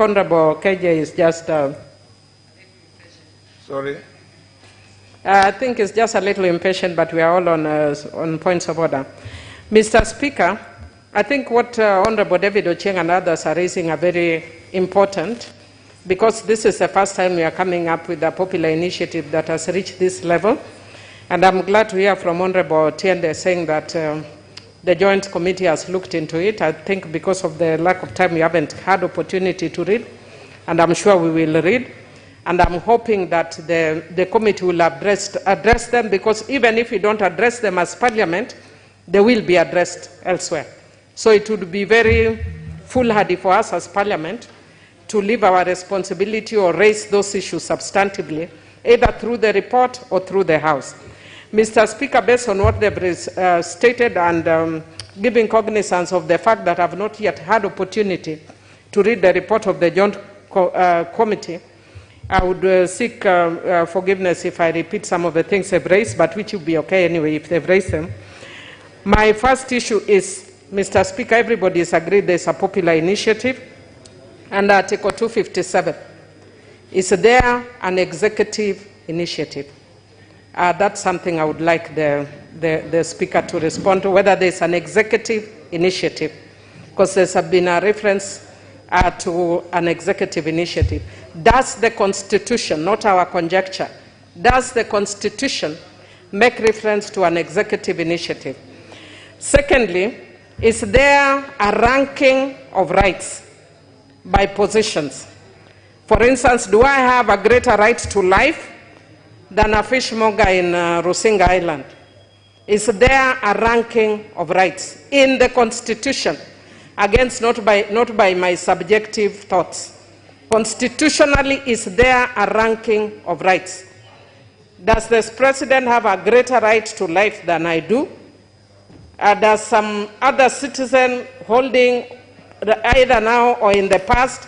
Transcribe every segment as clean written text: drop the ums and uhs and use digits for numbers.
Honorable KJ is just... Sorry? I think it's just a little impatient, but we are all on points of order. Mr. Speaker, I think what Honorable David Ochieng and others are raising are very important, because this is the first time we are coming up with a popular initiative that has reached this level. And I'm glad to hear from Honorable Tiende saying that the Joint Committee has looked into it. I think because of the lack of time, we haven't had opportunity to read, and I'm sure we will read. And I'm hoping that the committee will address them, because even if we don't address them as Parliament, they will be addressed elsewhere. So it would be very foolhardy for us as Parliament to leave our responsibility or raise those issues substantively, either through the report or through the House. Mr. Speaker, based on what they've stated and giving cognizance of the fact that I've not yet had opportunity to read the report of the Joint Committee, I would seek forgiveness if I repeat some of the things they've raised, but which will be okay anyway if they've raised them. My first issue is, Mr. Speaker, everybody is agreed there's a popular initiative, and Article 257. Is there an executive initiative? That's something I would like the Speaker to respond to, whether there's an executive initiative, because there's been a reference to an executive initiative. Does the Constitution, not our conjecture, does the Constitution make reference to an executive initiative? Secondly, is there a ranking of rights by positions? For instance, do I have a greater right to life than a fishmonger in Rusinga Island? Is there a ranking of rights in the Constitution? Against not by my subjective thoughts. Constitutionally, is there a ranking of rights? Does the President have a greater right to life than I do? Does some other citizen holding, either now or in the past,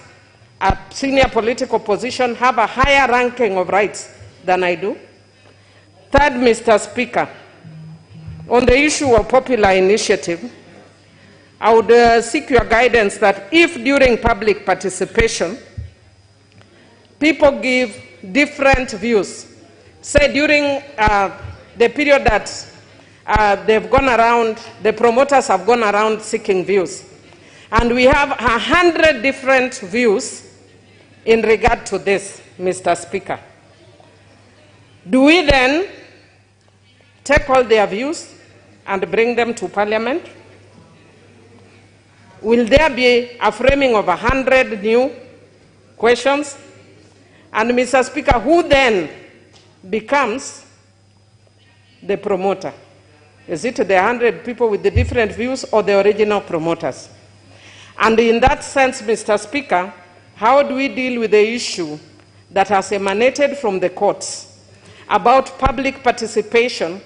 a senior political position have a higher ranking of rights than I do? Third, Mr. Speaker, on the issue of popular initiative, I would seek your guidance that if during public participation, people give different views, say during the period that they've gone around, the promoters have gone around seeking views, and we have 100 different views in regard to this, Mr. Speaker. Do we then take all their views and bring them to Parliament? Will there be a framing of 100 new questions? And Mr. Speaker, who then becomes the promoter? Is it the 100 people with the different views or the original promoters? And in that sense, Mr. Speaker, how do we deal with the issue that has emanated from the courts about public participation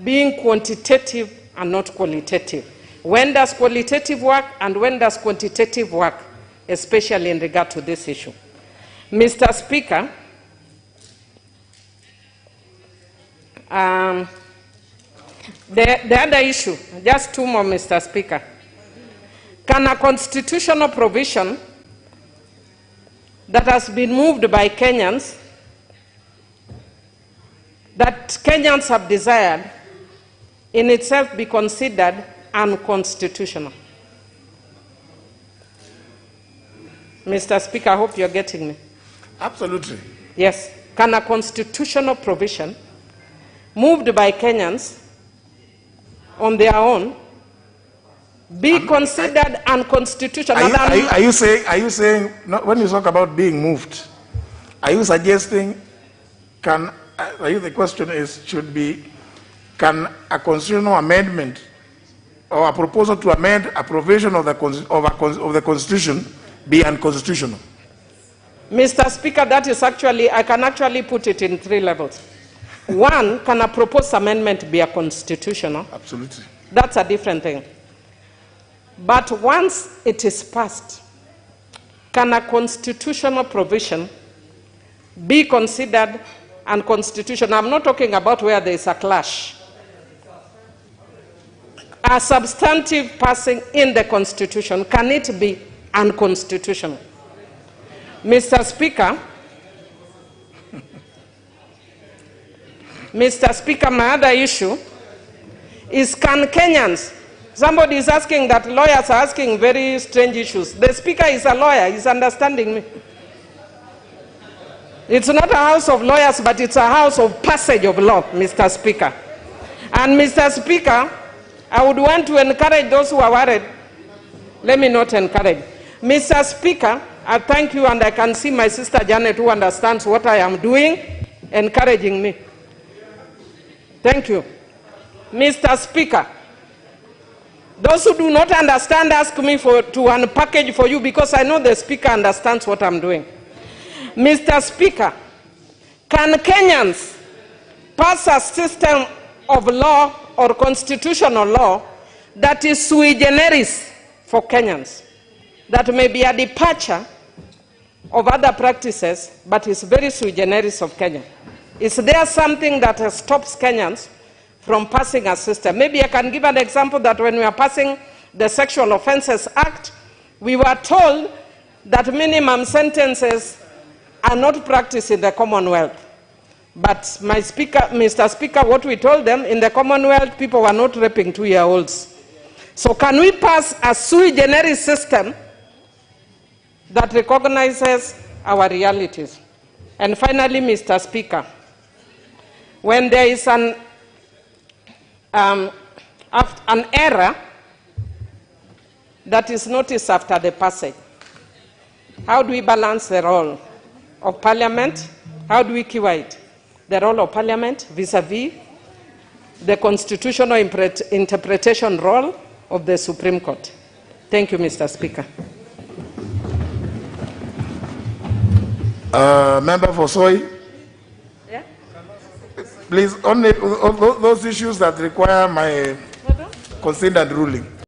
being quantitative and not qualitative? When does qualitative work and when does quantitative work, especially in regard to this issue? Mr. Speaker, the other issue, just two more, Mr. Speaker. Can a constitutional provision that has been moved by Kenyans, that Kenyans have desired, in itself be considered unconstitutional? Mr. Speaker, I hope you're getting me. Absolutely. Yes. Can a constitutional provision moved by Kenyans on their own be considered unconstitutional? Are you saying when you talk about being moved, are you suggesting, the question is, can a constitutional amendment or a proposal to amend a provision of the Constitution be unconstitutional? Mr. Speaker, that is actually, I can actually put it in 3 levels. One, can a proposed amendment be unconstitutional? Absolutely. That's a different thing. But once it is passed, can a constitutional provision be considered unconstitutional? I'm not talking about where there is a clash. A substantive passing in the Constitution, can it be unconstitutional? Mr. Speaker, my other issue is, can Kenyans, somebody is asking that lawyers are asking very strange issues. The Speaker is a lawyer, he's understanding me. It's not a house of lawyers, but it's a house of passage of law, Mr. Speaker. And Mr. Speaker, I would want to encourage those who are worried. Let me not encourage. Mr. Speaker, I thank you, and I can see my sister Janet, who understands what I am doing, encouraging me. Thank you. Mr. Speaker, those who do not understand, ask me to unpackage for you, because I know the Speaker understands what I'm doing. Mr. Speaker, can Kenyans pass a system of law or constitutional law that is sui generis for Kenyans, that may be a departure of other practices, but is very sui generis of Kenya? Is there something that stops Kenyans from passing a system? Maybe I can give an example that when we are passing the Sexual Offences Act, we were told that minimum sentences are not practiced in the Commonwealth. But Mr. Speaker, what we told them, in the Commonwealth, people were not raping 2-year-olds. So can we pass a sui generis system that recognizes our realities? And finally, Mr. Speaker, when there is an error that is noticed after the passage, how do we balance the role of Parliament? How do we cure it? The role of Parliament vis-a-vis the constitutional interpretation role of the Supreme Court. Thank you, Mr. Speaker. Member for Soy. Yeah? Please, only those issues that require my consent and ruling.